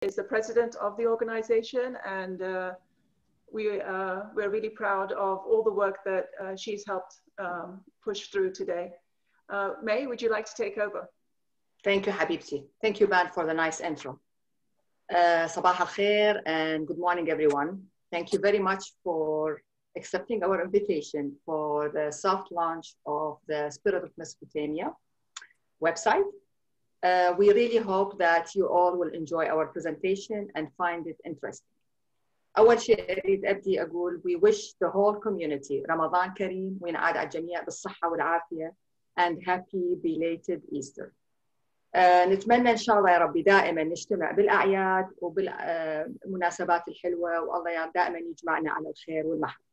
is the president of the organization, and we're really proud of all the work that she's helped push through today. May, would you like to take over? Thank you, Habibti. Thank you, Ban, for the nice intro. Sabah al-khair and good morning, everyone. Thank you very much for accepting our invitation for the soft launch of the Spirit of Mesopotamia website. We really hope that you all will enjoy our presentation and find it interesting. أول شيء أريد أبدي أقول we wish the whole community رمضان كريم وينعاد على الجميع بالصحة والعافية and happy belated Easter. نتمنى إن شاء الله يا ربي دائما نجتمع بالأعياد وبالمناسبات الحلوة والله دائما يجمعنا على الخير والمحبة.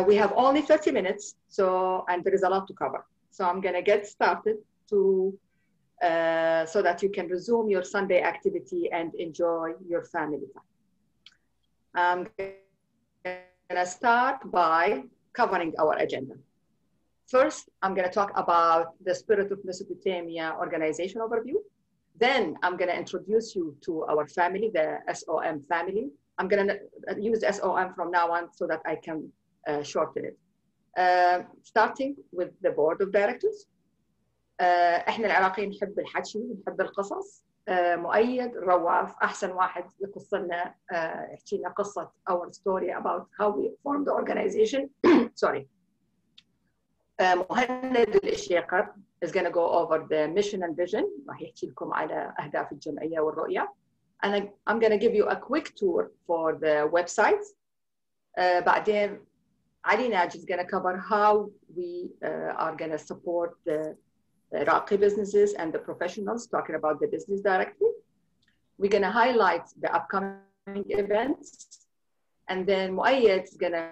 We have only 30 minutes, and there is a lot to cover. So I'm going to get started so that you can resume your Sunday activity and enjoy your family time. I'm going to start by covering our agenda. First, I'm going to talk about the Spirit of Mesopotamia organization overview. Then I'm going to introduce you to our family, the SOM family. I'm going to use SOM from now on so that I can shorten it. Starting with the board of directors. احنا العراقيين نحب الحكي ونحب القصص. مؤيد رواف احسن واحد يقص لنا يحكي لنا قصه our story about how we formed the organization. Sorry. مهند الشيقر is going to go over the mission and vision. راح يحكي لكم على اهداف الجمعيه والرؤيه. And I'm going to give you a quick tour for the website. بعدين Ali Naj is going to cover how we are going to support the Iraqi businesses and the professionals, talking about the business directly. We're going to highlight the upcoming events. And then Muayyad is going to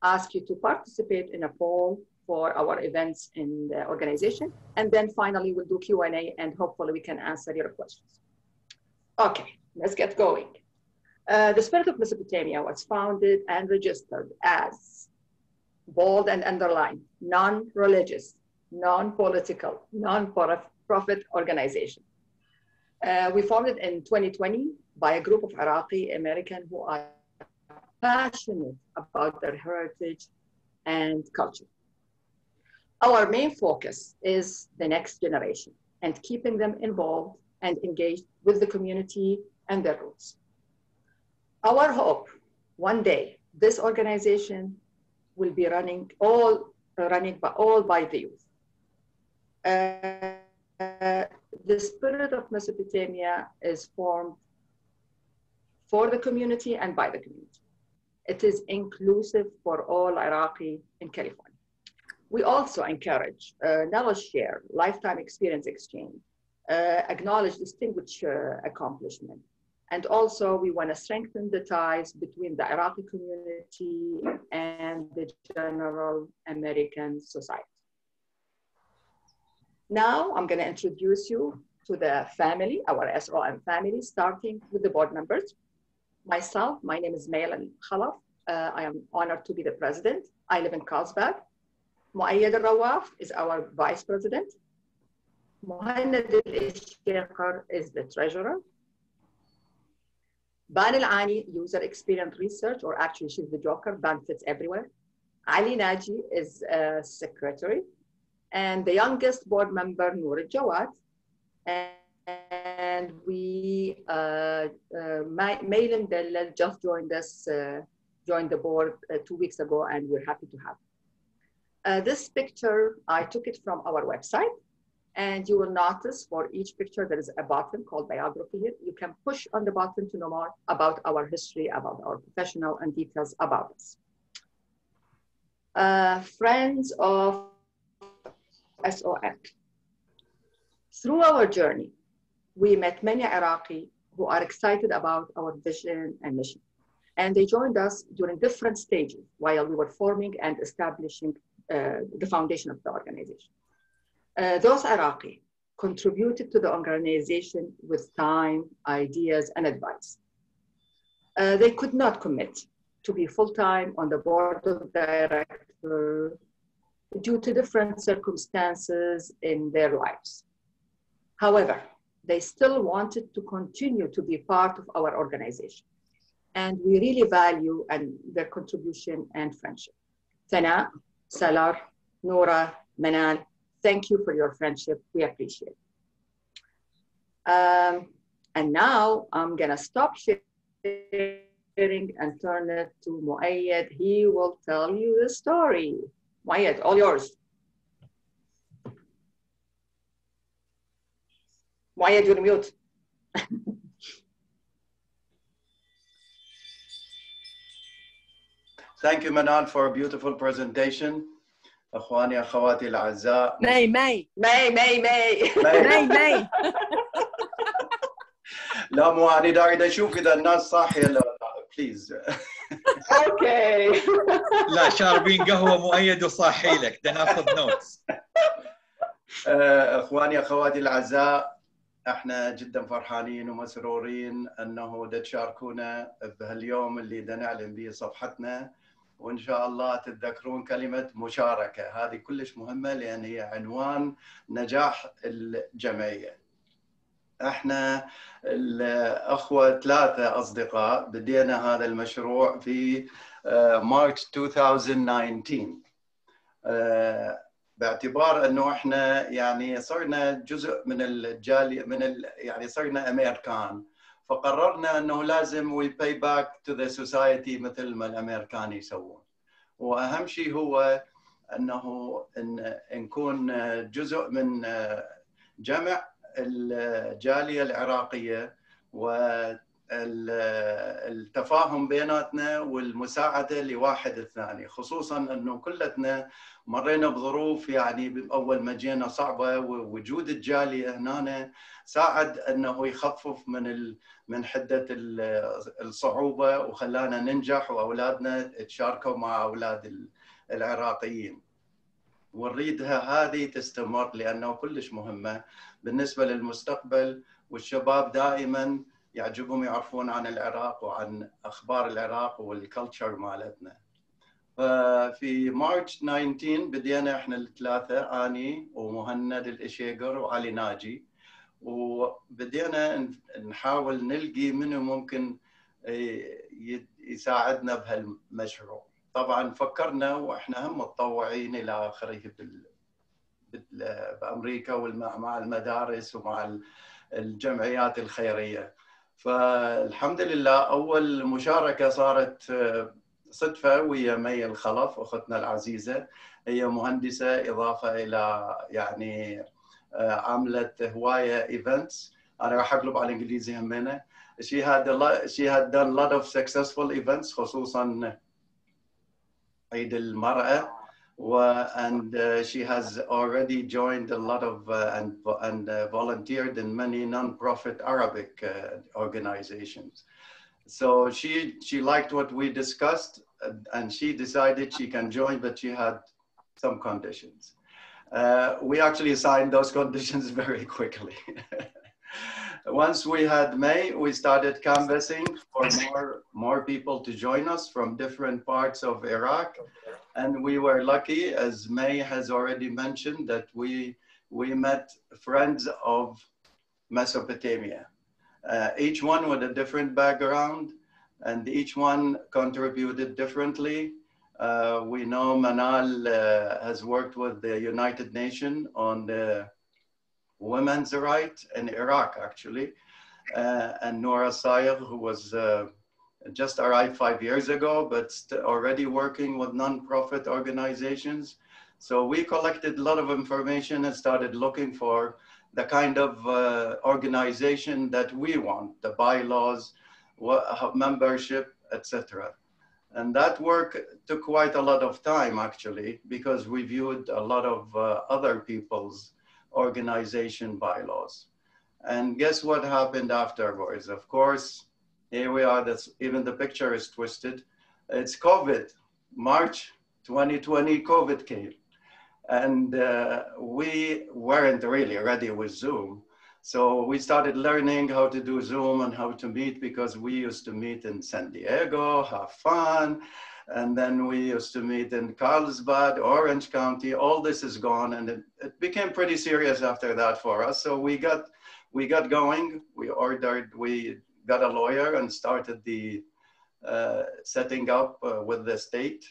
ask you to participate in a poll for our events in the organization. And then finally, we'll do Q&A and hopefully we can answer your questions. Okay, let's get going. The Spirit of Mesopotamia was founded and registered as, bold and underlined, non-religious, non-political, non-profit organization. We formed it in 2020 by a group of Iraqi Americans who are passionate about their heritage and culture. Our main focus is the next generation and keeping them involved and engaged with the community and their roots. Our hope, one day, this organization will be running by the youth. The Spirit of Mesopotamia is formed for the community and by the community. It is inclusive for all Iraqi in California. We also encourage knowledge share, lifetime experience exchange, acknowledge distinguished accomplishment. And also we want to strengthen the ties between the Iraqi community and the general American society. Now I'm going to introduce you to the family, our SOM family, starting with the board members. Myself, my name is Mayla Khalaf. I am honored to be the president. I live in Carlsbad. Muayyad al-Rawaf is our vice president. Muhannad al-Ishtiqar is the treasurer. Ban al-Ani, user experience research, or actually she's the joker, Ban fits everywhere. Ali Naji is secretary. And the youngest board member, Noor al-Jawad. And we, Maylan Dellal just joined us, joined the board 2 weeks ago, and we're happy to have her. This picture, I took it from our website. And you will notice for each picture, there is a button called biography here. You can push on the button to know more about our history, about our professional and details about us. Friends of SOM. Through our journey, we met many Iraqi who are excited about our vision and mission. And they joined us during different stages while we were forming and establishing the foundation of the organization. Those Iraqi contributed to the organization with time, ideas, and advice. They could not commit to be full-time on the board of directors due to different circumstances in their lives. However, they still wanted to continue to be part of our organization. And we really value their contribution and friendship. Sana, Salar, Nora, Manal, thank you for your friendship. We appreciate it. And now I'm gonna stop sharing and turn it to Muayyad. He will tell you the story. Muayyad, all yours. Muayyad, you're mute. Thank you, Manan, for a beautiful presentation. أخواني أخواتي الأعزاء. May. لا مو أنا داعي أشوف إذا الناس صاحية لا بليز. Okay. لا شاربين قهوة مؤيد وصاحي لك ده ناخذ نوتس. أخواني أخواتي الأعزاء احنا جدا فرحانين ومسرورين أنه تشاركونا بهاليوم اللي نعلن به صفحتنا، وإن شاء الله تتذكرون كلمة مشاركة، هذه كلش مهمة لأن هي عنوان نجاح الجمعية. احنا الأخوة 3 أصدقاء بدينا هذا المشروع في مارس 2019 باعتبار أنه احنا يعني صرنا جزء من الجالية يعني صرنا أمريكان، فقررنا أنه لازم we pay back to the society مثل ما الأمريكان يسوون، وأهم شيء هو أنه نكون جزء من جمع الجالية العراقية والتفاهم بيناتنا والمساعدة لواحد الثاني، خصوصاً أنه كلتنا مرينا بظروف يعني بأول ما جينا صعبة، ووجود الجالية هنا ساعد أنه يخفف من حدة الصعوبة وخلانا ننجح، وأولادنا تشاركوا مع أولاد العراقيين، ونريدها هذه تستمر لأنه كلش مهمة بالنسبة للمستقبل، والشباب دائما يعجبهم يعرفون عن العراق وعن أخبار العراق والكالتشر مالتنا. ففي مارس 19 بدينا احنا الثلاثة، أني ومهند الإشيقر وعلي ناجي، وبدينا نحاول نلقي منو ممكن يساعدنا بهالمشروع. طبعا فكرنا واحنا هم متطوعين الى اخره بامريكا ومع المدارس ومع الجمعيات الخيريه. فالحمد لله اول مشاركه صارت صدفه ويا مي الخلف اختنا العزيزه، هي مهندسه اضافه الى يعني عملت هوايه ايفنتس. انا راح اقلب على الانجليزي همينه. she had done a lot of successful events خصوصا عيد المرأة، and she has already joined a lot of and volunteered in many non-profit Arabic organizations. So she liked what we discussed, and she decided she can join, but she had some conditions. We actually signed those conditions very quickly. Once we had May, we started canvassing for more people to join us from different parts of Iraq. And we were lucky, as May has already mentioned, that we met friends of Mesopotamia. Each one with a different background, and each one contributed differently. We know Manal has worked with the United Nations on the women's rights in Iraq, actually. And Nora Sayegh, who was just arrived 5 years ago, but already working with non-profit organizations. So we collected a lot of information and started looking for the kind of organization that we want, the bylaws, membership, etc. And that work took quite a lot of time, actually, because we viewed a lot of other people's organization bylaws. And guess what happened afterwards? Of course, here we are, even the picture is twisted. It's COVID, March 2020, COVID came. And we weren't really ready with Zoom. So we started learning how to do Zoom and how to meet, because we used to meet in San Diego, have fun. And then we used to meet in Carlsbad, Orange County. All this is gone. And it became pretty serious after that for us. So we got we got going. We got a lawyer and started the setting up with the state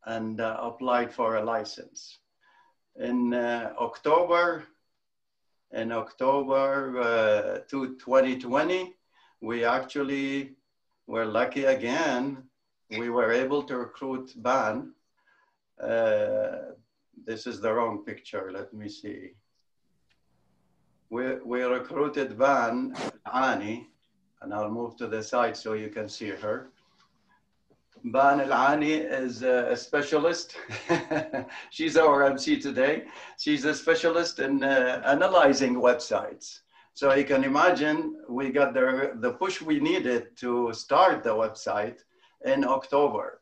and applied for a license. In October 2020, we actually were lucky again. We were able to recruit Ban. This is the wrong picture, let me see. We recruited Ban Ani, and I'll move to the side so you can see her. Ban Al-Ani is a specialist. She's our MC today. She's a specialist in analyzing websites. So you can imagine we got the push we needed to start the website in October.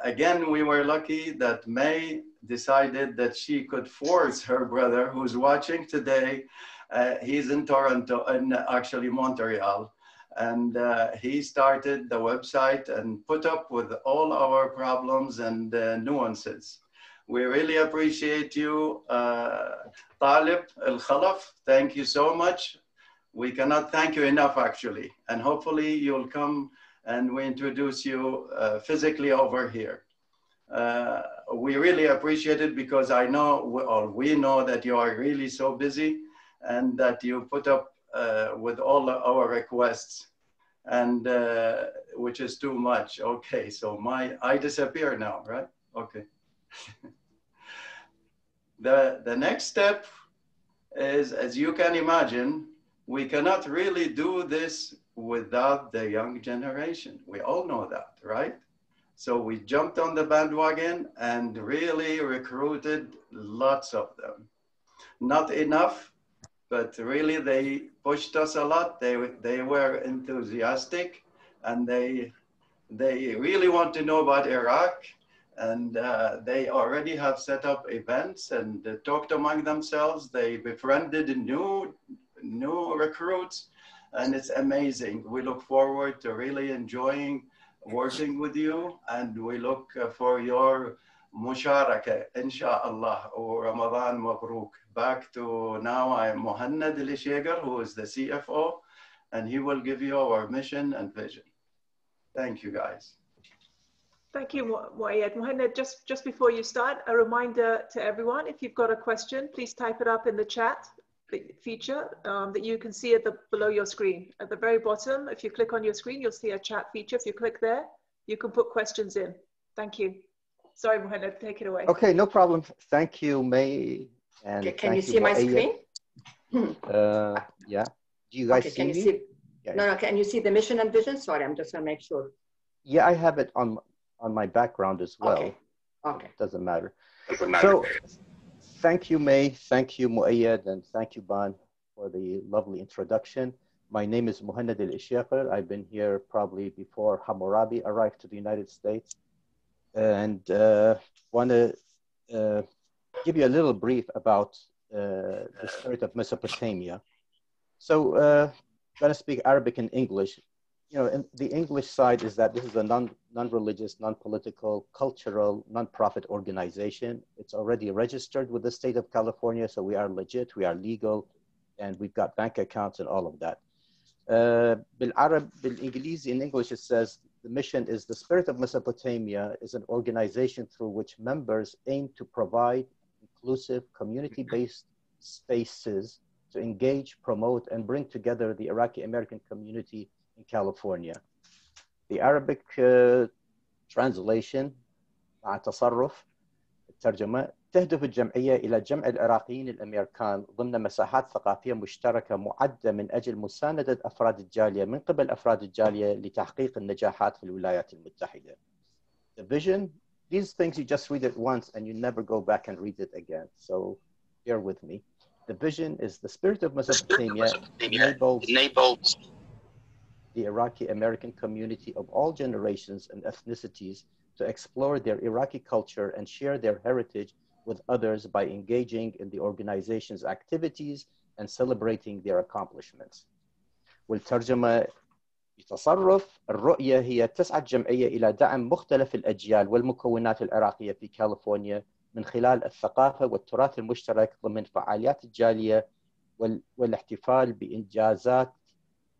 Again, we were lucky that May decided that she could force her brother, who's watching today. He's in Toronto, and actually Montreal. And he started the website and put up with all our problems and nuances. We really appreciate you, Talib Al-Khalaf. Thank you so much. We cannot thank you enough, actually. And hopefully you'll come and we introduce you physically over here. We really appreciate it because I know, or we know that you are really so busy and that you put up with all our requests, and which is too much. Okay, so I disappear now, right? Okay. The next step is, as you can imagine, we cannot really do this without the young generation. We all know that, right? So we jumped on the bandwagon and really recruited lots of them. Not enough, but really they pushed us a lot. They were enthusiastic, and they really want to know about Iraq, and they already have set up events and talked among themselves. They befriended new recruits, and it's amazing. We look forward to really enjoying working with you, and we look for your musharaka, inshallah, or Ramadan Mabruk. Back to now, I'm Muhannad Al-Ishegar, who is the CFO, and he will give you our mission and vision. Thank you, guys. Thank you, Muayyad. Muhannad, just before you start, a reminder to everyone, if you've got a question, please type it up in the chat feature that you can see below your screen. At the very bottom, if you click on your screen, you'll see a chat feature. If you click there, you can put questions in. Thank you. Sorry, Muhannad, take it away. Okay, no problem. Thank you, May. And can you see my screen? Yeah. Do you guys see me? Yeah, no, can you see the mission and vision? Sorry, I'm just gonna make sure. Yeah, I have it on my background as well. Okay. Okay. Doesn't matter. So, thank you, May. Thank you, Muayyad, and thank you, Ban, for the lovely introduction. My name is Muhannad Al-Ishegar. I've been here probably before Hammurabi arrived to the United States, and want to give you a little brief about the spirit of Mesopotamia. So, I'm going to speak Arabic and English. You know, and the English side is that this is a non-religious, non-political, cultural, non-profit organization. It's already registered with the state of California, so we are legit, we are legal, and we've got bank accounts and all of that. In English, it says, the mission is the Spirit of Mesopotamia is an organization through which members aim to provide inclusive, community-based spaces to engage, promote, and bring together the Iraqi American community in California. The Arabic translation مع تصرف الترجمة تهدف الجمعية إلى جمع العراقيين الأمريكان ضمن مساحات ثقافية مشتركة معدة من أجل مساندة أفراد الجالية من قبل أفراد الجالية لتحقيق النجاحات في الولايات المتحدة. The vision, these things you just read it once and you never go back and read it again. So bear with me. The vision is the spirit of Mesopotamia enables the Iraqi American community of all generations and ethnicities to explore their Iraqi culture and share their heritage with others by engaging in the organization's activities and celebrating their accomplishments. والترجمة بتصرف الرؤية هي تسعى الجمعية إلى دعم مختلف الأجيال والمكونات العراقية في كاليفورنيا من خلال الثقافة والتراث المشترك ضمن فعاليات الجالية والاحتفال بإنجازات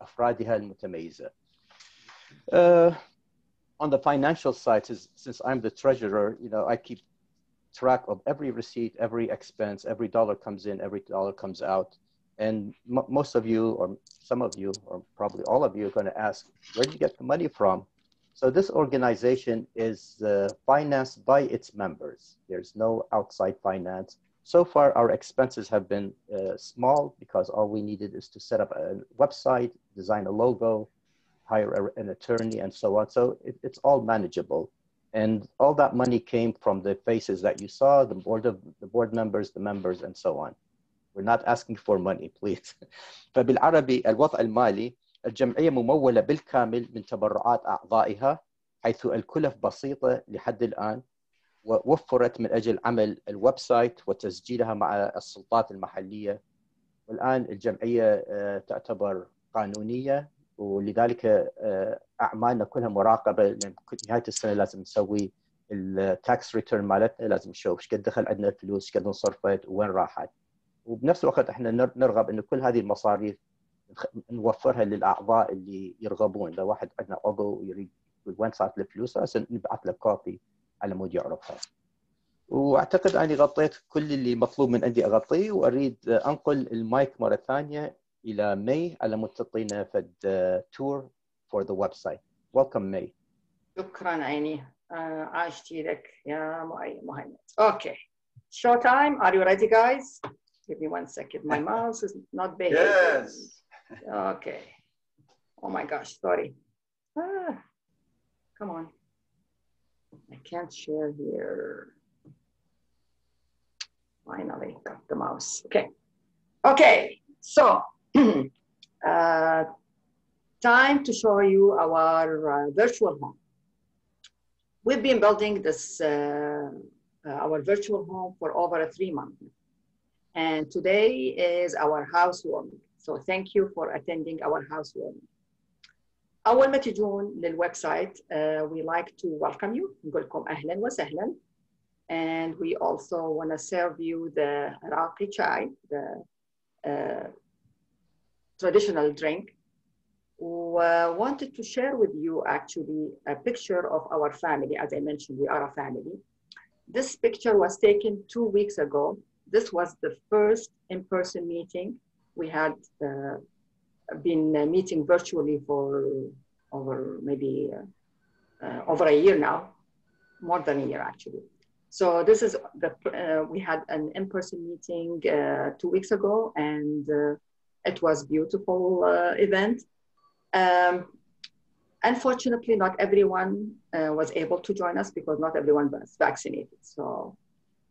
أفرادها المتميزة. On the financial side, since I'm the treasurer, I keep track of every receipt, every expense, every dollar comes in, every dollar comes out. And most of you, or some of you, or probably all of you are going to ask, where do you get the money from? So this organization is financed by its members. There's no outside finance. So far, our expenses have been small because all we needed is to set up a website, design a logo, hire an attorney, and so on. So it's all manageable. And all that money came from the faces that you saw, the board members, the members, and so on. We're not asking for money, please. فبالعربي الوضع المالي الجمعية ممولة بالكامل من تبرعات أعضائها، حيث الكلف بسيطة لحد الآن، ووفرت من أجل عمل الويب سايت وتسجيلها مع السلطات المحلية. والآن الجمعية تعتبر قانونية، ولذلك أعمالنا كلها مراقبة، لأن نهاية السنة لازم نسوي التاكس ريتيرن مالتنا، لازم نشوف ايش قد دخل عندنا الفلوس، ايش قد انصرفت وين راحت. وبنفس الوقت احنا نرغب انه كل هذه المصاريف نوفرها للاعضاء اللي يرغبون. لو واحد عندنا عضو يريد وين صارت الفلوس، نبعث له كوبي على مود يعرفها. واعتقد اني غطيت كل اللي مطلوب من عندي اغطيه، واريد انقل المايك مره ثانيه الى مي على مود تعطينا فد تور for the website. Welcome, May. شكرا عيني. عاشتي لك يا مهند. Okay. Show time. Are you ready, guys? Give me 1 second. My mouse is not behaving. Yes. Okay. Oh my gosh, sorry. Come on. I can't share here. Finally got the mouse. Okay. Okay. So, time to show you our virtual home. We've been building this our virtual home for over 3 months. And today is our housewarming. So thank you for attending our housewarming. أول ما تجون للويب سايت, we like to welcome you. نقول لكم أهلاً وسهلاً. And we also want to serve you the Iraqi chai, the traditional drink. We wanted to share with you actually a picture of our family. As I mentioned, we are a family. This picture was taken 2 weeks ago. This was the first in-person meeting. We had been meeting virtually for over maybe over a year now, more than a year actually. So this is we had an in-person meeting 2 weeks ago, and it was a beautiful event. Unfortunately, not everyone was able to join us because not everyone was vaccinated. So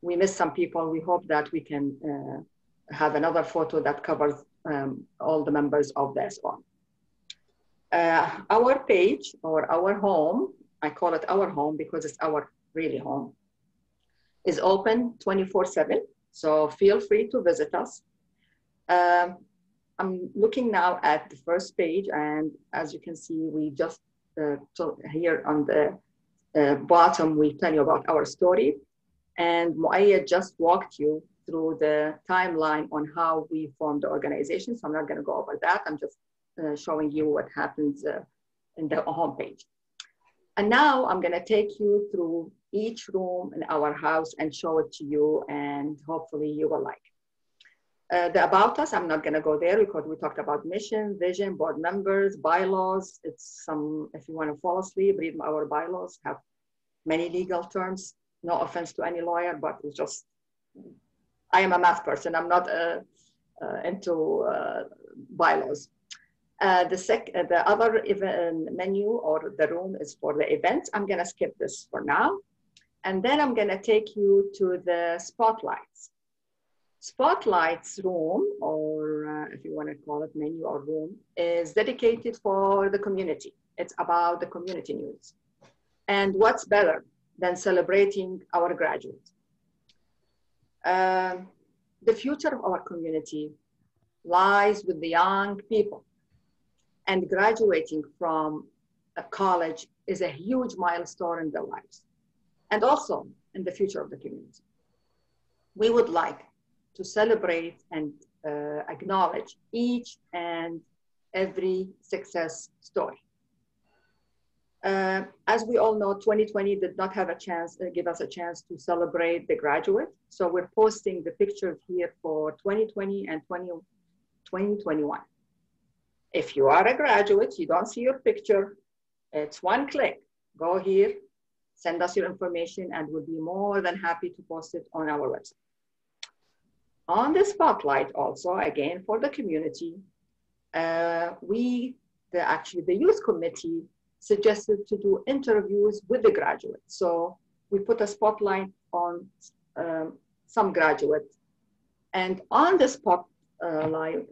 we missed some people. We hope that we can have another photo that covers all the members of the SLM. Our page, or our home, I call it our home because it's our really home, is open 24/7. So feel free to visit us. I'm looking now at the first page, and as you can see, we just here on the bottom, we tell you about our story. And Muayyad just walked you through the timeline on how we formed the organization. So I'm not going to go over that. I'm just showing you what happens in the homepage. And now I'm going to take you through each room in our house and show it to you, and hopefully you will like it. The about us, I'm not going to go there because we talked about mission, vision, board members, bylaws. It's some, if you want to fall asleep, read our bylaws, have many legal terms. No offense to any lawyer, but it's just, I am a math person. I'm not into bylaws. The other menu or the room is for the events. I'm going to skip this for now. And then I'm going to take you to the spotlights. Spotlights room, or if you want to call it menu or room, is dedicated for the community. It's about the community news. And what's better than celebrating our graduates? The future of our community lies with the young people. And graduating from a college is a huge milestone in their lives, and also in the future of the community. We would like to celebrate and acknowledge each and every success story. As we all know, 2020 did not have a chance, give us a chance to celebrate the graduate. So we're posting the pictures here for 2020 and 2021. If you are a graduate, you don't see your picture, it's one click. Go here, send us your information, and we'll be more than happy to post it on our website. On the spotlight also, again, for the community, actually the youth committee suggested to do interviews with the graduates. So we put a spotlight on some graduates. And on the spotlight,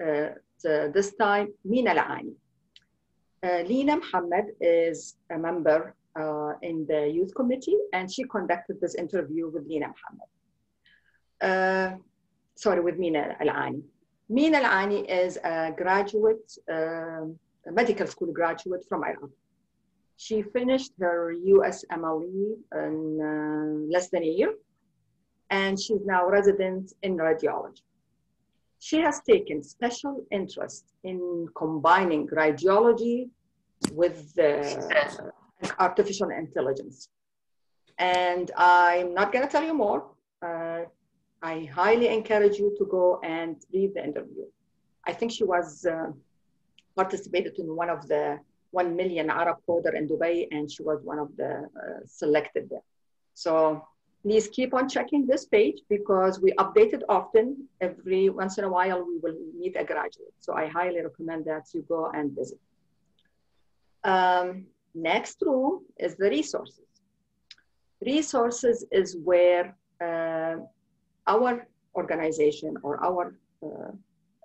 this time, Mina Al-Ani. Lina Muhammad is a member in the youth committee, and she conducted this interview with Lina Muhammad. With Mina Al-Ani. Mina Al-Ani is a graduate, a medical school graduate from Iraq. She finished her USMLE in less than a year, and she's now resident in radiology. She has taken special interest in combining radiology with artificial intelligence. And I'm not going to tell you more. I highly encourage you to go and read the interview. I think she was participated in one of the 1 million Arab coder in Dubai, and she was one of the selected there. So please keep on checking this page because we update it often. Every once in a while, we will meet a graduate. So I highly recommend that you go and visit. Next room is the resources. Resources is where our organization or our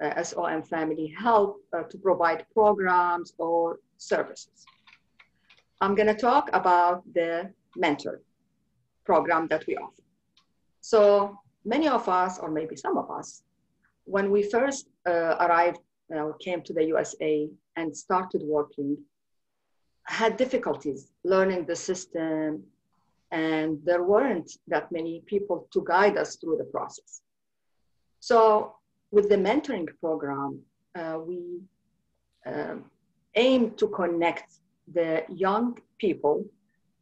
SLM family help to provide programs or services. I'm going to talk about the mentor program that we offer. So many of us, or maybe some of us, when we first arrived, came to the USA and started working, had difficulties learning the system, and there weren't that many people to guide us through the process. So with the mentoring program, we aim to connect the young people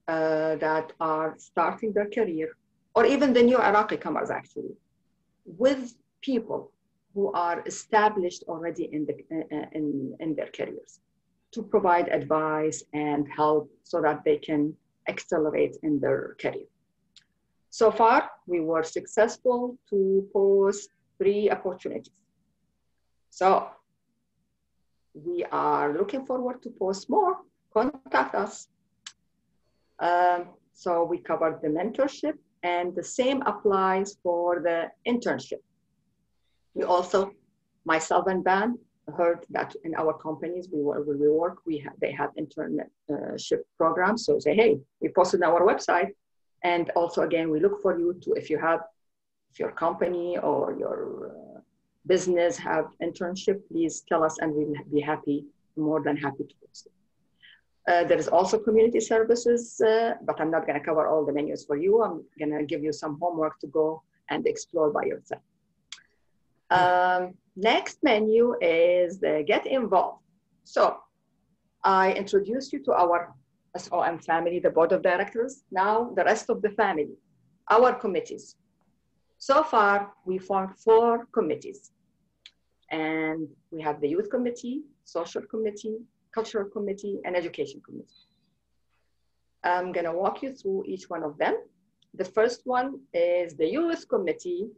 that are starting their career, or even the new Iraqi comers actually, with people who are established already in their careers, to provide advice and help so that they can accelerate in their career. So far, we were successful to post 3 opportunities. So we are looking forward to post more. Contact us. So we covered the mentorship, and the same applies for the internship. We also, myself and Ban, heard that in our companies they have internship programs. So say, hey, we posted on our website. And also, again, we look for you to, if your company or your business have internship, please tell us and we'll be more than happy to post it. There is also community services, but I'm not going to cover all the menus for you. I'm going to give you some homework to go and explore by yourself. Next menu is the Get Involved. So I introduced you to our SLM family, the board of directors. Now the rest of the family, our committees. So far, we formed 4 committees. And we have the Youth Committee, Social Committee, Cultural Committee, and Education Committee. I'm going to walk you through each one of them. The first one is the Youth Committee,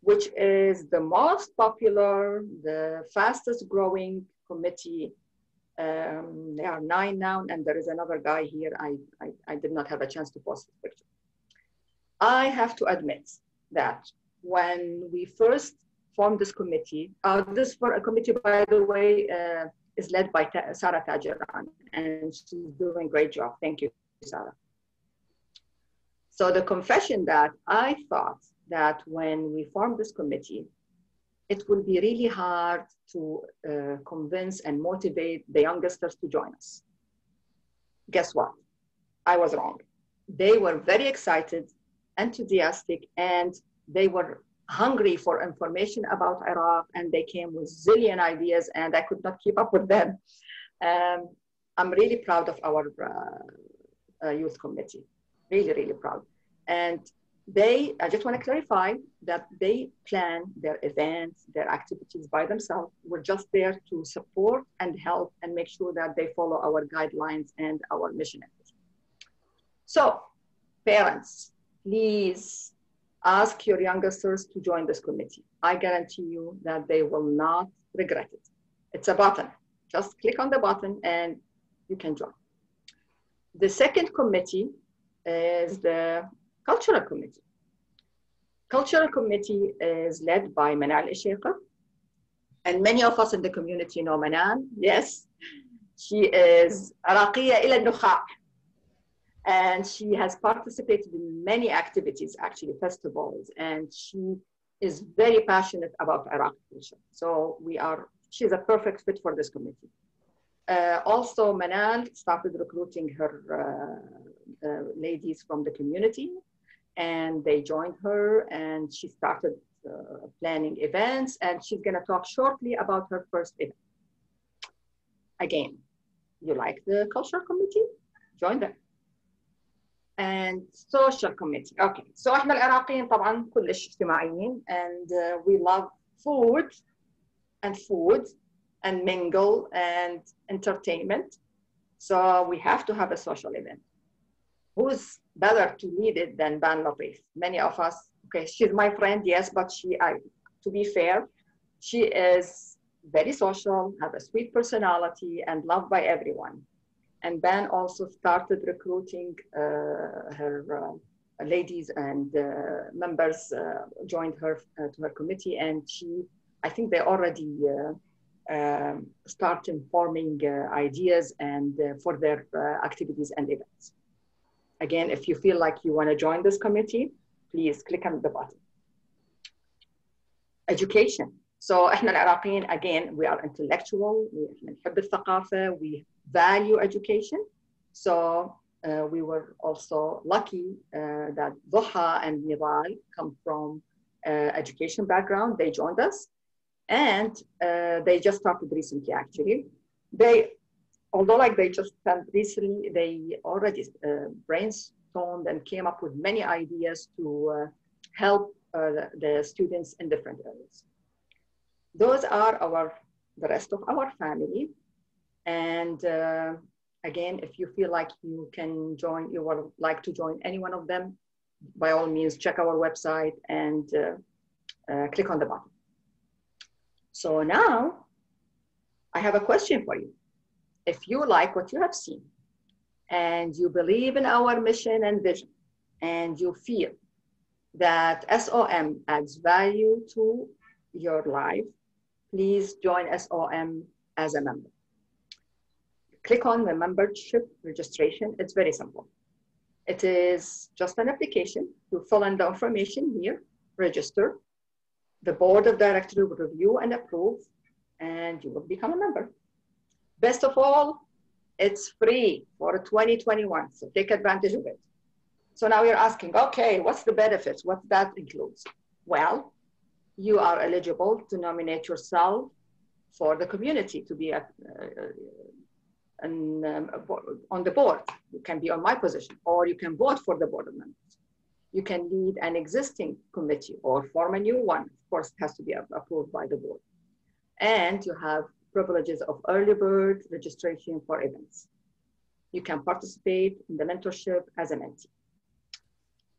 which is the most popular, the fastest growing committee. There are 9 now, and there is another guy here. I did not have a chance to post this picture. I have to admit that when we first formed this committee, this committee, by the way, is led by Sarah Tajiran, and she's doing a great job. Thank you, Sarah. So the confession that I thought that when we formed this committee, it will be really hard to convince and motivate the youngsters to join us. Guess what? I was wrong. They were very excited, enthusiastic, and they were hungry for information about Iraq, and they came with zillion ideas, and I could not keep up with them. I'm really proud of our youth committee, really, really proud. And I just want to clarify that they plan their events, their activities by themselves. We're just there to support and help and make sure that they follow our guidelines and our mission. So, parents, please ask your youngsters to join this committee. I guarantee you that they will not regret it. It's a button. Just click on the button and you can join. The second committee is the Cultural Committee. Cultural Committee is led by Manal Ishaiqa. And many of us in the community know Manal. Yes, she is Araqiya ila al-Nukha. And she has participated in many activities, actually festivals, and she is very passionate about Iraq culture. So she's a perfect fit for this committee. Also, Manal started recruiting her ladies from the community, and they joined her, and she started planning events, and she's going to talk shortly about her first event. Again, you like the Cultural Committee? Join them. And Social Committee. Okay, so احنا العراقيين طبعا كلش اجتماعيين, and we love food and mingle and entertainment. So we have to have a social event. Who's better to lead it than Ban Latif? Many of us, okay, she's my friend, yes, but to be fair, she is very social, have a sweet personality, and loved by everyone. And Ban also started recruiting her ladies and members joined her to her committee, and I think they already start informing ideas and for their activities and events. Again, if you feel like you want to join this committee, please click on the button. Education. So احنا العراقيين, again, we are intellectual, we نحب الثقافة, we value education. So we were also lucky that Dhuha and Nidal come from education background. They joined us, and they just started recently, actually. Although they just started recently, they already brainstormed and came up with many ideas to help the students in different areas. Those are the rest of our family. And again, if you feel like you can join, you would like to join any one of them, by all means, check our website and click on the button. So now I have a question for you. If you like what you have seen and you believe in our mission and vision, and you feel that SOM adds value to your life, please join SOM as a member. Click on the membership registration. It's very simple. It is just an application. You fill in the information here, register. The board of directors will review and approve, and you will become a member. Best of all, it's free for 2021, so take advantage of it. So now you're asking, okay, what's the benefits? What that includes? Well, you are eligible to nominate yourself for the community to be on the board. You can be on my position, or you can vote for the board of members. You can lead an existing committee or form a new one. Of course, it has to be approved by the board. And you have privileges of early bird registration for events. You can participate in the mentorship as a mentee.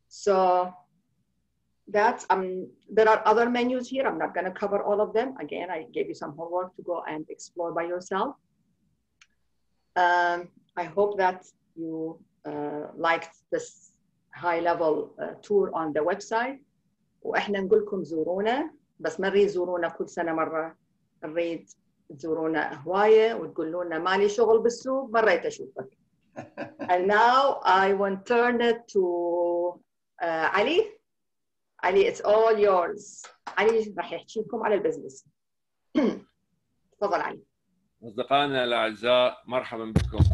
So that's, there are other menus here. I'm not going to cover all of them. Again, I gave you some homework to go and explore by yourself. I hope that you liked this high-level tour on the website. وإحنا نقول لكم زورونا، بس ما نريد زورونا كل سنة مرة، نريد تزورونا هواية وتقولوا لنا مالي شغل بالسوق مريت أشوفك. And now I want to turn it to علي. علي, it's all yours. علي راح يحكي لكم على البزنس. تفضل علي. أصدقائنا الأعزاء، مرحبا بكم.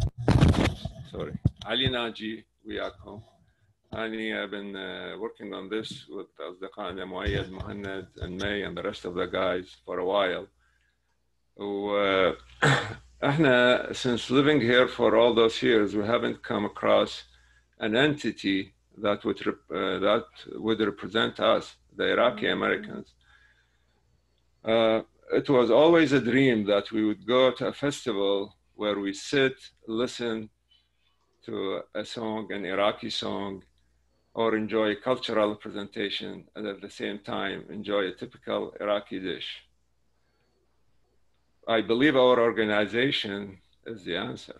علي ناجي وياكم. I've been working on this with أصدقائنا مؤيد, مهند, and May, and the rest of the guys for a while. احنا, since living here for all those years, we haven't come across an entity that would represent us, the Iraqi Americans. It was always a dream that we would go to a festival where we sit, listen to a song, an Iraqi song, or enjoy cultural presentation, and at the same time enjoy a typical Iraqi dish. I believe our organization is the answer.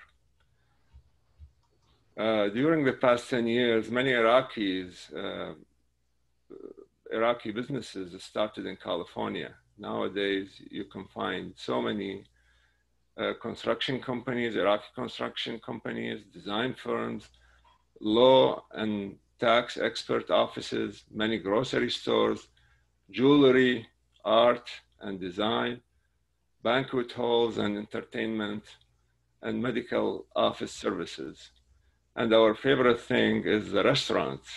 During the past 10 years, many Iraqi businesses started in California. Nowadays, you can find so many construction companies, Iraqi construction companies, design firms, law and tax expert offices, many grocery stores, jewelry, art and design, banquet halls and entertainment, and medical office services. And our favorite thing is the restaurants.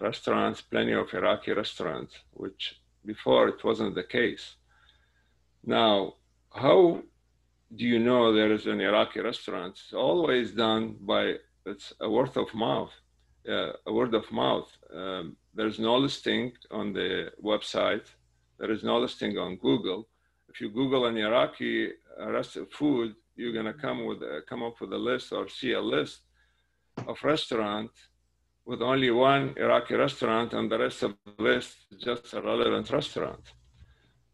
Restaurants, plenty of Iraqi restaurants, which before it wasn't the case. Now, how do you know there is an Iraqi restaurant? It's always done by, it's a word of mouth. There's no listing on the website. There is no listing on Google. If you Google an Iraqi food, you're gonna come up with a list or see a list of restaurants with only one Iraqi restaurant, and the rest of the list is just a relevant restaurant.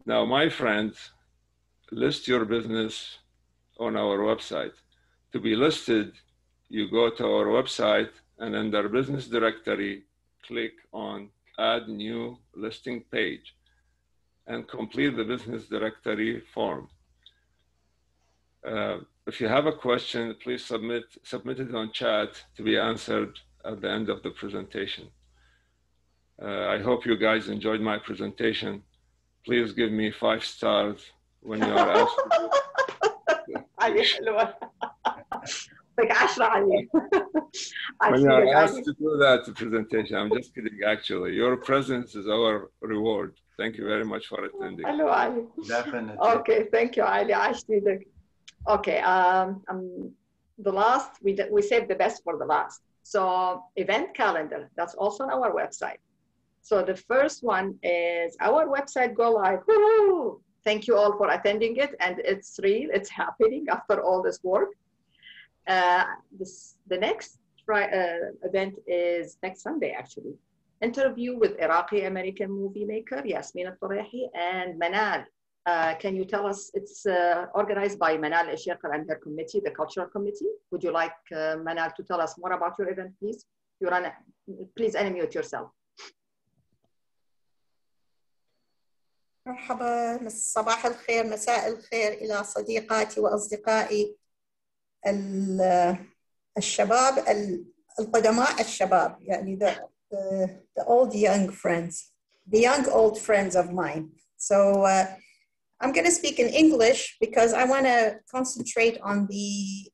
Now, my friends, list your business on our website. To be listed, you go to our website and under business directory, click on add new listing page and complete the business directory form. If you have a question, please submit it on chat to be answered at the end of the presentation. I hope you guys enjoyed my presentation. Please give me 5 stars when you are asked to do when you are asked to do that presentation. I'm just kidding, actually. Your presence is our reward. Thank you very much for attending. Hello, Ali. Definitely. Okay, thank you, Ali. Okay, the last, we saved the best for the last. So event calendar, that's also on our website. So the first one is our website go live. Woo-hoo! Thank you all for attending it, and it's real, it's happening after all this work. The next event is next Sunday, actually. Interview with Iraqi American movie maker Yasmin al-Turahi and Manal. Can you tell us, it's organized by Manal al-Sheikh and her committee, the Cultural Committee. Would you like Manal to tell us more about your event, please? Please unmute yourself. مرحبا، صباح الخير، مساء الخير إلى صديقاتي وأصدقائي الشباب القدماء الشباب، يعني the old young friends, the young old friends of mine. So I'm going to speak in English because I want to concentrate on the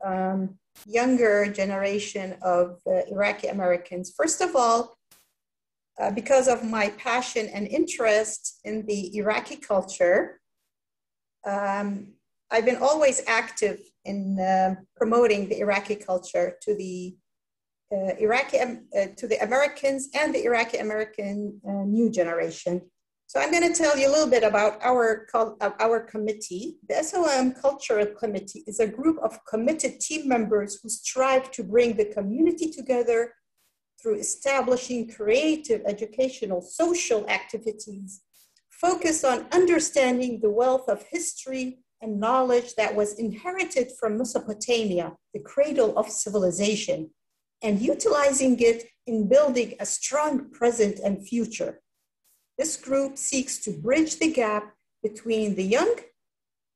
younger generation of Iraqi Americans. First of all, because of my passion and interest in the Iraqi culture, I've been always active in promoting the Iraqi culture to the Americans and the Iraqi American new generation. So I'm going to tell you a little bit about our committee. The SLM Cultural Committee is a group of committed team members who strive to bring the community together through establishing creative, educational, social activities focused on understanding the wealth of history and knowledge that was inherited from Mesopotamia, the cradle of civilization, and utilizing it in building a strong present and future. This group seeks to bridge the gap between the young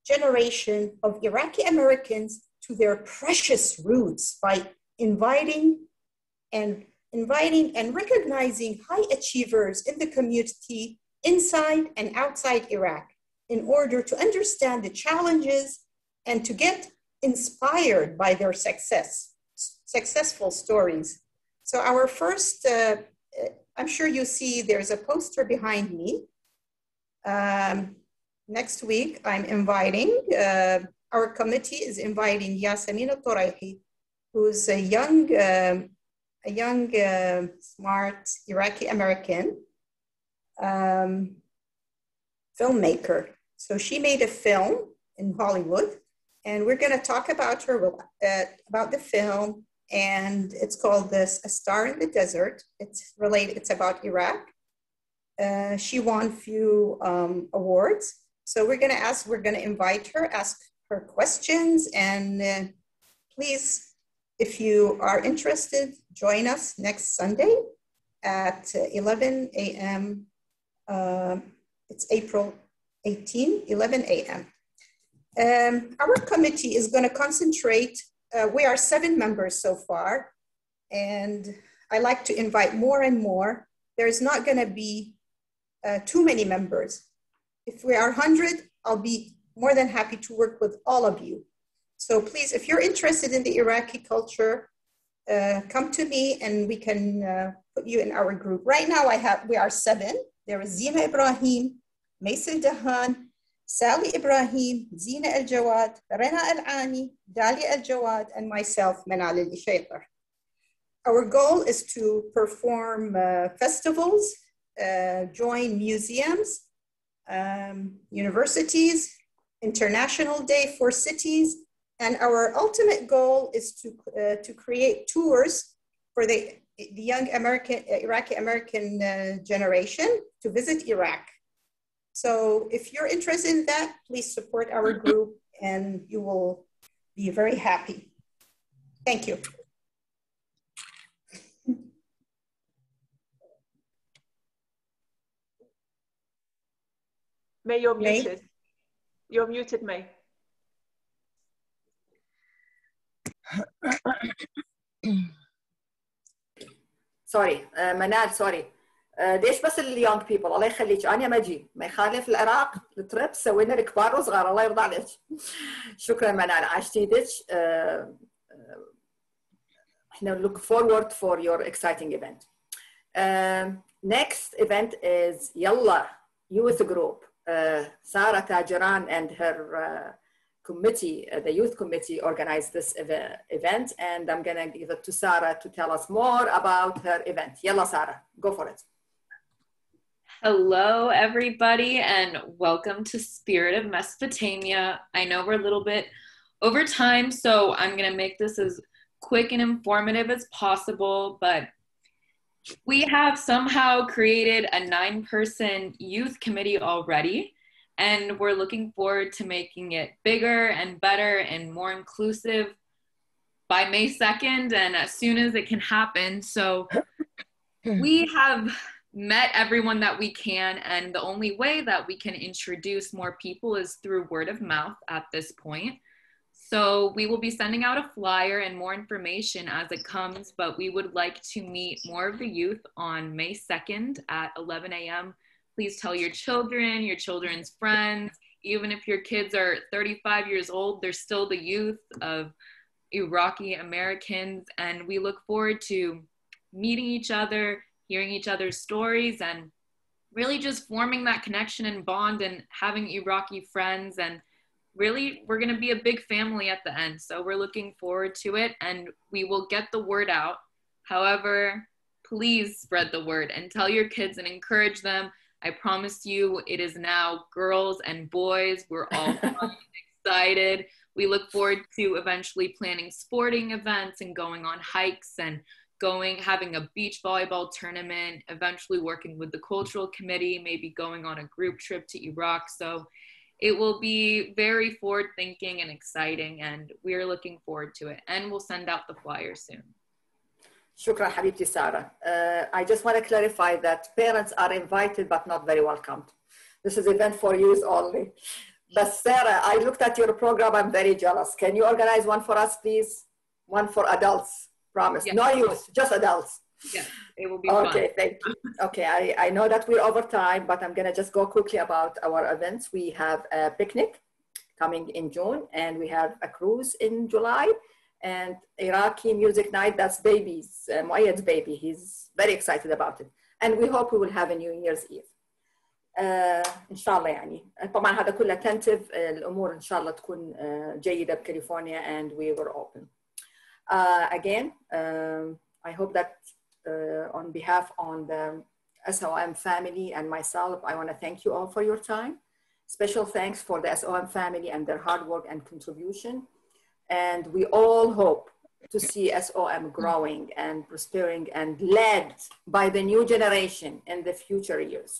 generation of Iraqi Americans to their precious roots by inviting and recognizing high achievers in the community inside and outside Iraq in order to understand the challenges and to get inspired by their successful stories. So our first, I'm sure you see there's a poster behind me. Next week, I'm inviting, our committee is inviting Yasemin al-Toraihi, who's a young, smart Iraqi-American filmmaker. So she made a film in Hollywood, and we're going to talk about her, about the film, and it's called A Star in the Desert. It's related, it's about Iraq. She won a few awards. So we're going to invite her, ask her questions, and please, if you are interested, join us next Sunday at 11 a.m. It's April 18, 11 a.m. Our committee is going to concentrate, we are 7 members so far, and I like to invite more and more. There's not going to be too many members. If we are 100, I'll be more than happy to work with all of you. So please, if you're interested in the Iraqi culture, come to me and we can put you in our group. Right now we are 7. There is Zina Ibrahim, Maisel Dahan, Sally Ibrahim, Zina Al-Jawad, Rena Al-Ani, Dalia Al-Jawad, and myself, Manal Al-Shaytar. Our goal is to perform festivals, join museums, universities, International Day for cities, and our ultimate goal is to create tours for the young Iraqi-American generation to visit Iraq. So if you're interested in that, please support our group and you will be very happy. Thank you. May, you're muted. You're muted, May. سوري منال سوري ليش بس اليونج بيبل الله يخليك انا ما اجي ما يخالف العراق التريب سوينا الكبار وصغار الله يرضى عليك شكرا منال عشتيدك احنا look forward for your exciting event. Next event is Yalla Youth Group. Sarah Tajiran and her committee, the youth committee, organized this event, and I'm gonna give it to Sarah to tell us more about her event. Yalla Sarah, go for it. Hello everybody and welcome to Spirit of Mesopotamia. I know we're a little bit over time, so I'm gonna make this as quick and informative as possible, but we have somehow created a 9-person youth committee already, and we're looking forward to making it bigger and better and more inclusive by May 2nd and as soon as it can happen. So we have met everyone that we can, and the only way that we can introduce more people is through word of mouth at this point. So we will be sending out a flyer and more information as it comes, but we would like to meet more of the youth on May 2nd at 11 a.m. Please tell your children, your children's friends, even if your kids are 35 years old, they're still the youth of Iraqi Americans. And we look forward to meeting each other, hearing each other's stories, and really just forming that connection and bond and having Iraqi friends. And really, we're going to be a big family at the end. So we're looking forward to it, and we will get the word out. However, please spread the word and tell your kids and encourage them. I promise you, it is now girls and boys. We're all excited. We look forward to eventually planning sporting events and going on hikes and having a beach volleyball tournament, eventually working with the cultural committee, maybe going on a group trip to Iraq. So it will be very forward thinking and exciting, and we're looking forward to it. And we'll send out the flyer soon. Shukran, Habibti Sarah. I just want to clarify that parents are invited but not very welcomed. This is an event for youth only. But Sarah, I looked at your program. I'm very jealous. Can you organize one for us, please? One for adults, promise. Yes. No youth, just adults. Yes, it will be fun. Okay, thank you. Okay, I know that we're over time, but I'm going to just go quickly about our events. We have a picnic coming in June, and we have a cruise in July. and Iraqi music night, that's baby's, Muayyad's baby. He's very excited about it. And we hope we will have a New Year's Eve. إن شاء الله يعني. طبعا هذا كله tentative. الأمور إن شاء الله تكون جيدة بكاليفورنيا and we were open. Again, I hope that on behalf of the SLM family and myself, I want to thank you all for your time. Special thanks for the SLM family and their hard work and contribution. And we all hope to see SLM growing and prospering and led by the new generation in the future years.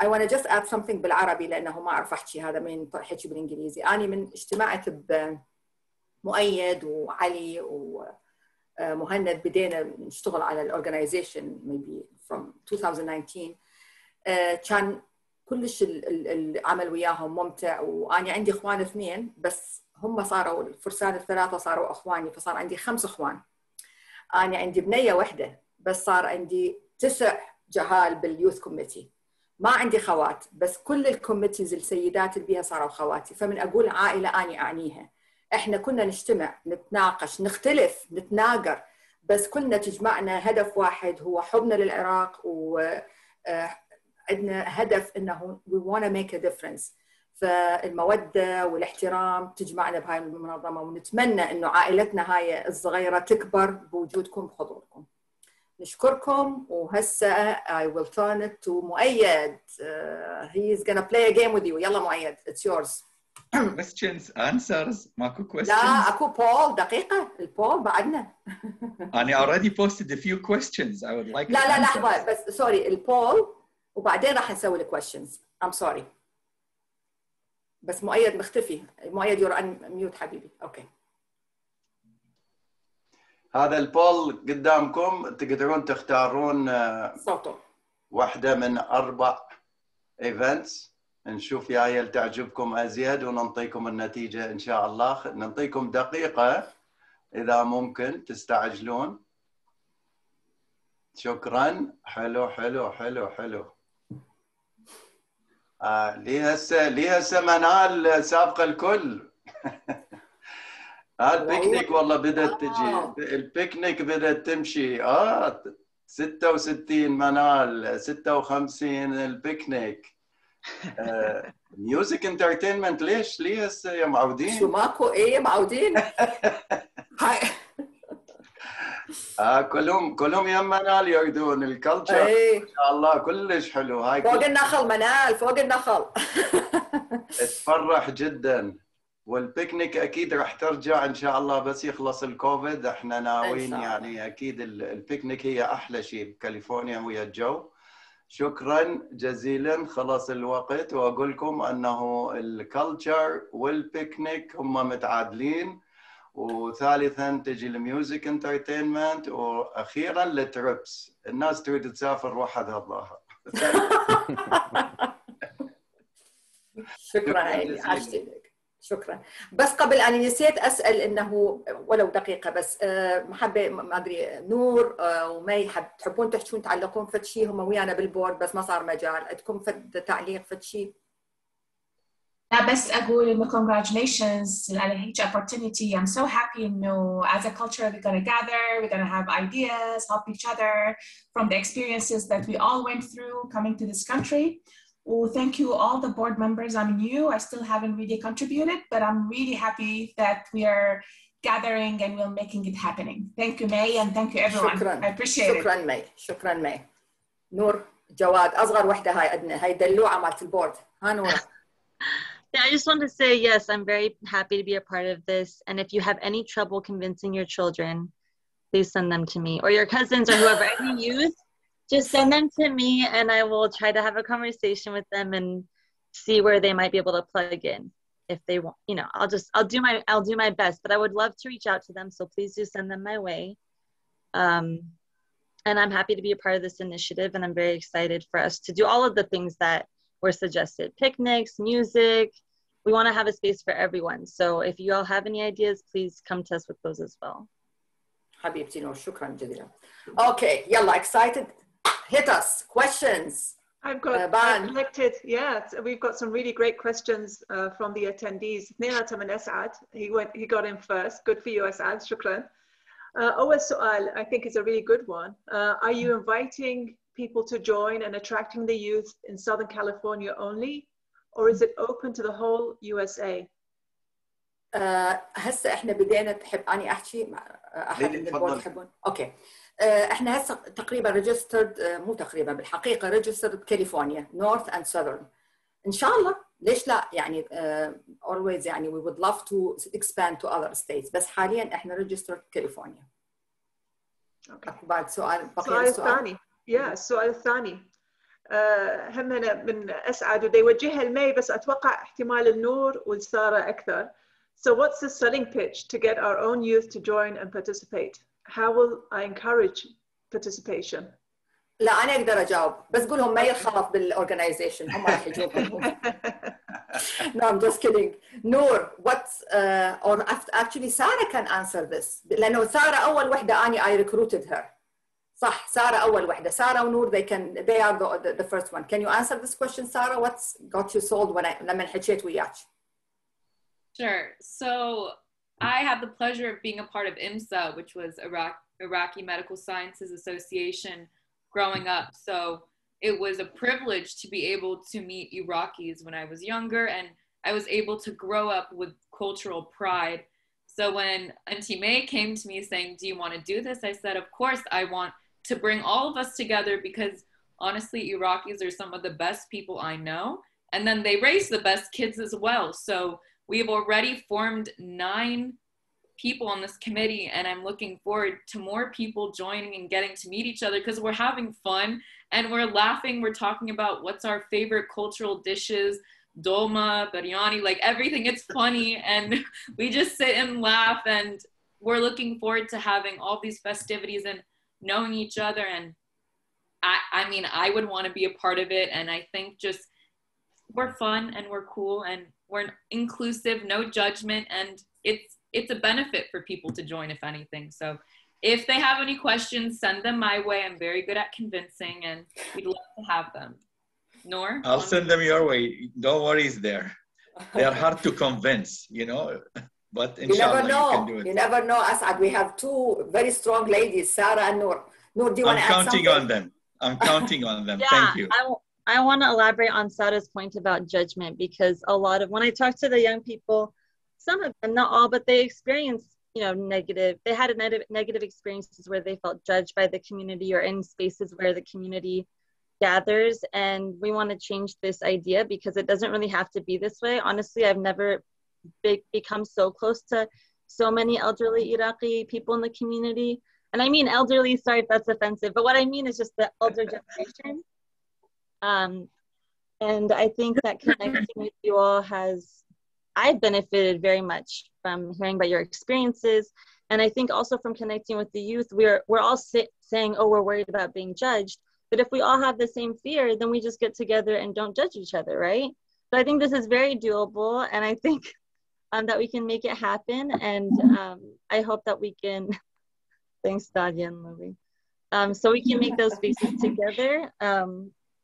I want to just add something بالعربي لأنه ما أعرف أحكي هذا من حكي بالإنجليزي. أنا من اجتماعت بمؤيد وعلي ومهند بدينا نشتغل على الأورجنايزيشن maybe from 2019. كان كلش العمل وياهم ممتع وأنا عندي إخوان 2 بس هم صاروا الفرسان ال3 صاروا أخواني فصار عندي 5 إخوان. أنا عندي بنية واحدة بس صار عندي 9 جهال باليوث كوميتي. ما عندي خوات بس كل الكوميتيز السيدات اللي بيها صاروا خواتي. فمن أقول عائلة أنا أعنيها. إحنا كنا نجتمع نتناقش نختلف نتناقر بس كنا تجمعنا هدف واحد هو حبنا للعراق وعندنا هدف إنه we want to make a difference. فالمودة والاحترام تجمعنا بهاي المنظمة ونتمنى إنه عائلتنا هاي الصغيرة تكبر بوجودكم بحضوركم. نشكركم وهسه I will turn it to مؤيد. He is gonna play a game with you. يلا مؤيد, it's yours. questions answers ماكو questions. لا اكو بول دقيقة البول بعدنا. أنا already posted a few questions I would like. لا لحظة بس سوري البول وبعدين راح نسوي الكويشنز. I'm sorry. بس مؤيد مختفي. مؤيد you're unmute حبيبي. اوكي. هذا البول قدامكم تقدرون تختارون صوته واحدة من 4 ايفنتس نشوف يا هي تعجبكم ازيد ونعطيكم النتيجة ان شاء الله. نعطيكم دقيقة اذا ممكن تستعجلون. شكرا. حلو حلو حلو حلو. ليه هسه منال سابقة الكل. البيكنيك والله بدأت تجي. البيكنيك بدأت تمشي. 66 منال 56 البيكنيك. ميوزك انترتينمنت ليه هسه يا معودين؟ شو ماكو ايه معودين؟ كلهم يم منال يردون الكلتشر. ما شاء الله كلش حلو. هاي فوق النخل منال فوق النخل. تفرح جدا. والبيكنيك اكيد راح ترجع ان شاء الله بس يخلص الكوفيد. احنا ناويين يعني اكيد البيكنيك هي احلى شيء بكاليفورنيا ويا الجو. شكرا جزيلا. خلص الوقت واقول لكم انه الكلتشر والبيكنيك هم متعادلين وثالثا تجي الميوزك انترتينمنت واخيرا التريبس. الناس تريد تسافر وحدها الظاهر. شكرا عشتك. شكرا. بس قبل أن نسيت أسأل إنه ولو دقيقة بس محبة ما أدري نور ومي تحبون تحكون تعلقون فد شيء هم ويانا بالبورد بس ما صار مجال. عندكم فد تعليق فد شيء؟ لا بس أقول إنه congratulations على each opportunity. I'm so happy إنه as a culture we're gonna gather, we're gonna have ideas, help each other from the experiences that we all went through coming to this country. Well, thank you all the board members. I'm new, I still haven't really contributed, but I'm really happy that we are gathering and we're making it happening. Thank you, May, and thank you everyone. شكرا. I appreciate it. شكرا مي. شكرا مي. نور جواد أصغر وحدة هاي عندنا هاي دلوعة مالت البورد. ها نورة. Yeah, I just want to say yes, I'm very happy to be a part of this. And if you have any trouble convincing your children, please send them to me or your cousins or whoever, any youth. Just send them to me and I will try to have a conversation with them and see where they might be able to plug in if they want. You know, I'll do my best, but I would love to reach out to them. So please do send them my way. And I'm happy to be a part of this initiative and I'm very excited for us to do all of the things that were suggested. Picnics, music. We want to have a space for everyone. So if you all have any ideas, please come to us with those as well. حبيبتي نور شكرا جزيلا. Okay, يلا excited. Hit us. Questions. I've collected, yeah, we've got some really great questions from the attendees. اثنيناتهم من أسعد. He got in first. Good for you, أسعد. شكرا. أول سؤال, I think is a really good one. Are you inviting people to join and attracting the youth in Southern California only, or is it open to the whole USA? هسه احنا بدينا تحب اني احكي مع احد من البورد يحبون؟ اوكي. احنا هسه تقريبا ريجسترد، مو تقريبا بالحقيقه ريجسترد بكاليفورنيا نورث اند ساذرن. ان شاء الله ليش لا يعني always يعني we would love to expand to other states، بس حاليا احنا ريجسترد بكاليفورنيا. بعد سؤال بقي الثاني. السؤال الثاني همنا من أسعد ودا يوجهها لمي، بس أتوقع احتمال النور والسارة أكثر. So what's the selling pitch to get our own youth to join and participate? How will I encourage participation? لا أنا أقدر أجاوب، بس قولهم مي الخلف بالorganization هم راح يجاوبون. No, I'm just kidding. Noor, what's or actually Sarah can answer this. لأنه سارة أول وحدة أني I recruited her. صح، سارة أول وحدة. سارة ونور they are the first one. Can you answer this question, Sarah? What's got you sold لما حكيت وياك؟ Sure. So I had the pleasure of being a part of IMSA, which was Iraqi Medical Sciences Association growing up. So it was a privilege to be able to meet Iraqis when I was younger, and I was able to grow up with cultural pride. So when Auntie May came to me saying, do you want to do this? I said, of course, I want to bring all of us together, because honestly, Iraqis are some of the best people I know. And then they raise the best kids as well. So we've already formed 9 people on this committee, and I'm looking forward to more people joining and getting to meet each other, because we're having fun and we're laughing. We're talking about what's our favorite cultural dishes, dolma, biryani, like everything. It's funny, and we just sit and laugh, and we're looking forward to having all these festivities and knowing each other. And I mean, I would want to be a part of it, and I think just we're fun and we're cool and we're inclusive, no judgment, and it's a benefit for people to join, if anything. So if they have any questions, send them my way. I'm very good at convincing, and we'd love to have them. Noor? I'll send them your way. No worries there. They are hard to convince, but inshallah you can do it. You never know, Asad. We have 2 very strong ladies, Sarah and Noor. Noor, do you want to add something? I'm counting on them. Yeah, thank you. I want to elaborate on Sarah's point about judgment, because when I talk to the young people, some of them, not all, but they experienced, they had negative experiences where they felt judged by the community or in spaces where the community gathers. And we want to change this idea, because it doesn't really have to be this way. Honestly, I've never become so close to so many elderly Iraqi people in the community. And I mean elderly, sorry if that's offensive, but what I mean is just the elder generation. And I think that connecting with you all I've benefited very much from hearing about your experiences. And I think also from connecting with the youth, we're all saying, oh, we're worried about being judged. But if we all have the same fear, then we just get together and don't judge each other, right? So I think this is very doable. And I think that we can make it happen. And I hope that we can, thanks, Dadia and Louie. So we can make those spaces together.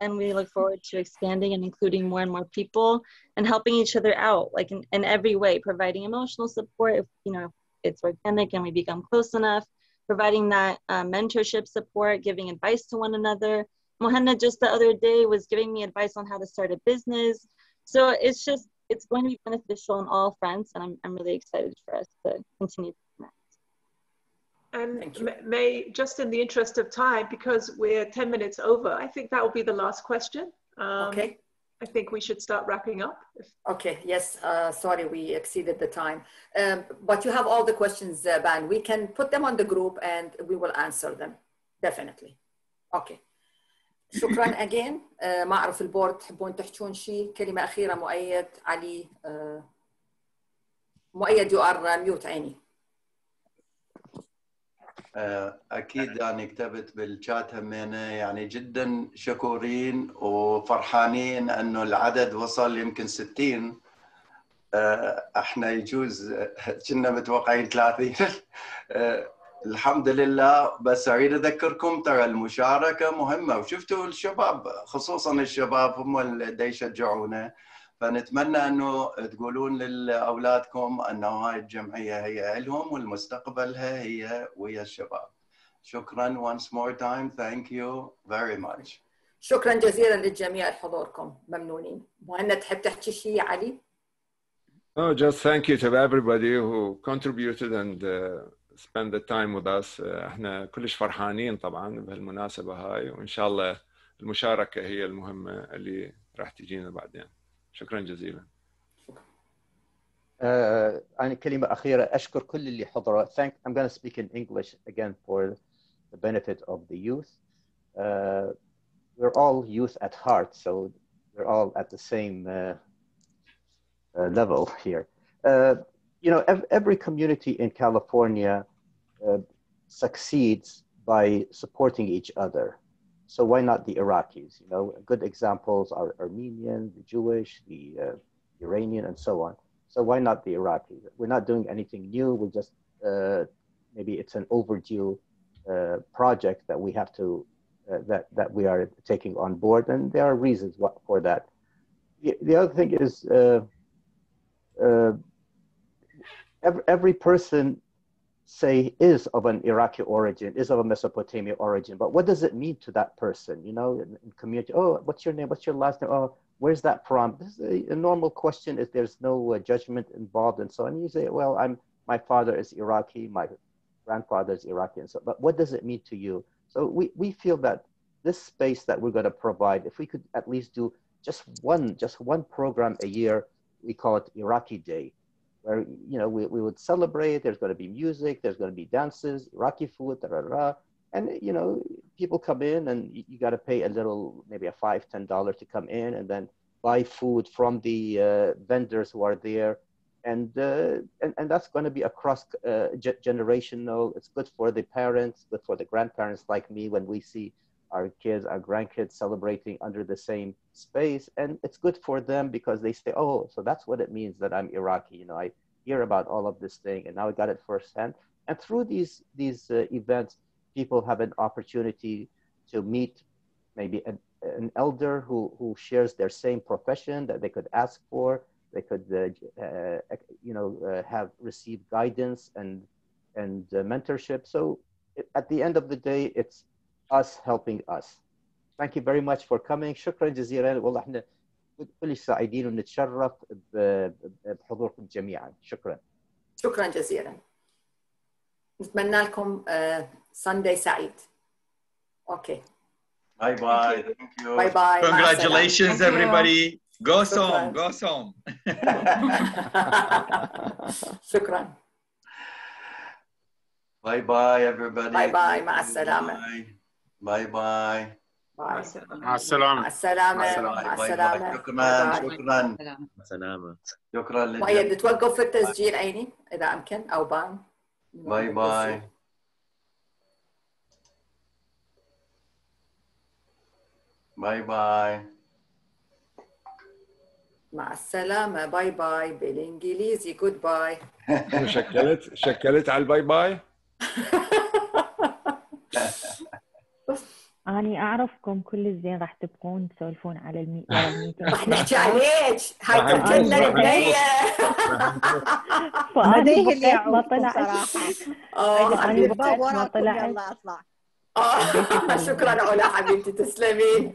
And we look forward to expanding and including more and more people and helping each other out, like in every way, providing emotional support if it's organic and we become close enough, providing that mentorship support, giving advice to one another. Mohanna just the other day was giving me advice on how to start a business. So it's going to be beneficial on all fronts, and I'm really excited for us to continue to connect. And May, just in the interest of time, because we're 10 minutes over, I think that will be the last question. Okay. I think we should start wrapping up. Okay, yes, sorry, we exceeded the time. But you have all the questions, Ban. We can put them on the group and we will answer them, definitely. Okay. شكرا again. ما أعرف البورد تحبون تحكون شيء؟ كلمة أخيرة مؤيد علي. مؤيد you are mute عيني. أكيد يعني كتبت بالشات همينة، يعني جدا شكورين وفرحانين أنه العدد وصل يمكن 60. احنا يجوز كنا متوقعين 30. الحمد لله. بس أريد أذكركم ترى المشاركة مهمة، وشفتوا الشباب خصوصا الشباب هم اللي يشجعونا، فنتمنى أنه تقولون لأولادكم أنه هاي الجمعية هي لهم والمستقبلها هي ويا الشباب. شكرا once more time. Thank you very much. شكرا جزيلا للجميع لحضوركم، ممنونين. مهند تحب تحكي شيء يا علي؟ No, just thank you to everybody who contributed and spend the time with us. احنا كلش فرحانين طبعا بهالمناسبة هاي، وإن شاء الله المشاركة هي المهمة اللي راح تجينا بعدين. شكرا جزيلا. أنا كلمة أخيرة أشكر كل اللي حضروا. I'm going to speak in English again for the benefit of the youth. We're all youth at heart, so we're all at the same level here. You know, every community in California succeeds by supporting each other. So why not the Iraqis? You know, good examples are Armenian, the Jewish, the Iranian, and so on. So why not the Iraqis? We're not doing anything new. We just maybe it's an overdue project that we have to that we are taking on board, and there are reasons for that. The other thing is every person, say, is of an Iraqi origin, is of a Mesopotamia origin, but what does it mean to that person? You know, in community, oh, what's your name? What's your last name? Oh, where's that from? This is a normal question if there's no judgment involved and so on. You say, well, my father is Iraqi, my grandfather is Iraqi, and so, but what does it mean to you? So we feel that this space that we're going to provide, if we could at least do just one program a year, we call it Iraqi Day, where, you know, we would celebrate. There's going to be music, there's going to be dances, Iraqi food, and, you know, people come in and you got to pay a little, maybe a $5-10 to come in and then buy food from the vendors who are there. And that's going to be across generational. It's good for the parents, good for the grandparents like me when we see our kids, our grandkids celebrating under the same space. And it's good for them because they say, oh, so that's what it means that I'm Iraqi. You know, I hear about all of this thing and now I got it firsthand. And through these events, people have an opportunity to meet maybe an elder who shares their same profession that they could ask for. They could, you know, have received guidance and mentorship. So at the end of the day, it's us helping us. Thank you very much for coming. شكرا جزيلا. والله احنا كلش سعيدين ونتشرف بحضوركم جميعا. شكرا. شكرا جزيلا. نتمنى لكم Sunday سعيد. Okay. Bye bye. Thank you. Bye bye. Congratulations, everybody. Go Som, go Som. شكرا. Bye bye everybody. Bye bye. مع السلامة. Bye bye. مع السلامة. السلامة. مع السلامة. شكرا. سلامة. شكرا. مؤيد توقف في التسجيل عيني إذا أمكن أو بان. باي باي. باي باي. مع السلامة. باي باي بالإنجليزي جود باي. شكلت على الباي باي. أنا أعرفكم كل الزين راح تبقون تسولفون على الميتين. راح نحكي عليك. هاي تركتنا البنية. بديه اللي يعوضكم صراحة. أنا بقيت ما طلعت. يلا أطلع. شكرا علا حبيبتي تسلمين.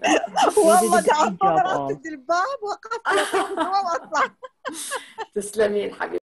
والله تعرفوا رحت الباب وقفت واطلع. تسلمين حبيبتي.